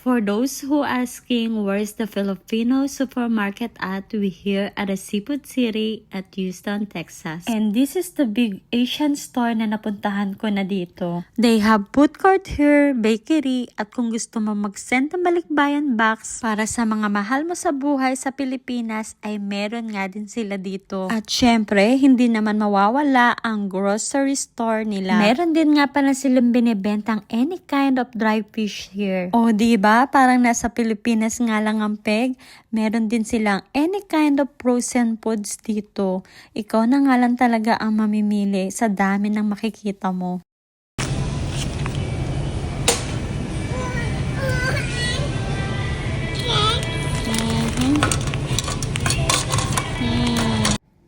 For those who asking where's the Filipino supermarket at, we here at a Seafood City at Houston, Texas. And this is the big Asian store na napuntahan ko na dito. They have food court here, bakery, at kung gusto mo mag-send ng balikbayan box para sa mga mahal mo sa buhay sa Pilipinas ay meron nga din sila dito. At syempre, hindi naman mawawala ang grocery store nila. Meron din nga pala silang binibentang any kind of dry fish here. O diba? Parang nasa Pilipinas nga lang ang peg. Meron din silang any kind of frozen foods dito. Ikaw na nga lang talaga ang mamimili sa dami ng makikita mo.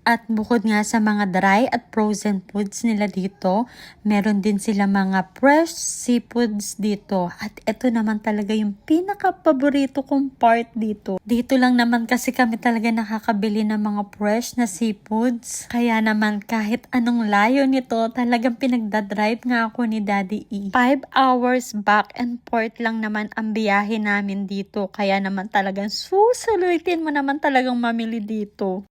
At bukod nga sa mga dry at frozen foods nila dito, meron din sila mga fresh seafoods dito. At ito naman talaga yung pinaka-paborito kong part dito. Dito lang naman kasi kami talaga nakakabili ng mga fresh na seafoods. Kaya naman kahit anong layo nito, talagang pinagdadrive nga ako ni Daddy E. 5 hours back and forth lang naman ang biyahe namin dito. Kaya naman talagang susulutin mo naman talagang mamili dito.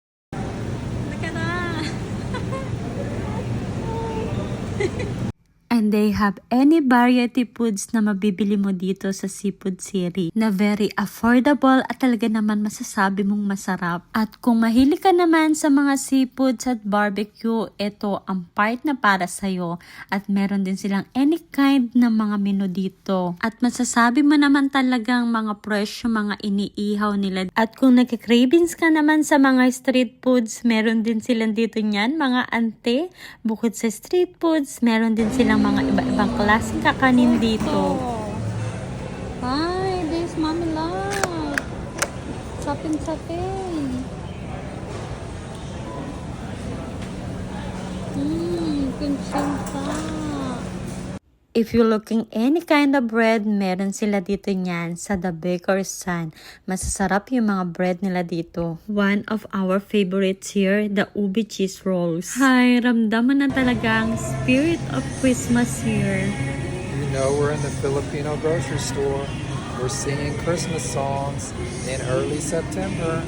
And they have any variety foods na mabibili mo dito sa Seafood City na very affordable at talaga naman masasabi mong masarap. At kung mahilig ka naman sa mga seafoods at barbecue, ito ang part na para sa'yo. At meron din silang any kind ng mga menu dito. At masasabi mo naman talagang mga fresh yung mga iniihaw nila. At kung nagka-cravings ka naman sa mga street foods, meron din silang dito niyan, mga ante. Bukod sa street foods, meron din silang mga iba-ibang klaseng kakanin dito. Hi, this Mommy Love. Sapin-sapin. Kunchinta. If you're looking any kind of bread, meron sila dito niyan sa The Baker's Son. Masasarap yung mga bread nila dito. One of our favorites here, the ubi cheese rolls. Hi, ramdam mo na talagang spirit of Christmas here. You know we're in the Filipino grocery store. We're singing Christmas songs in early September.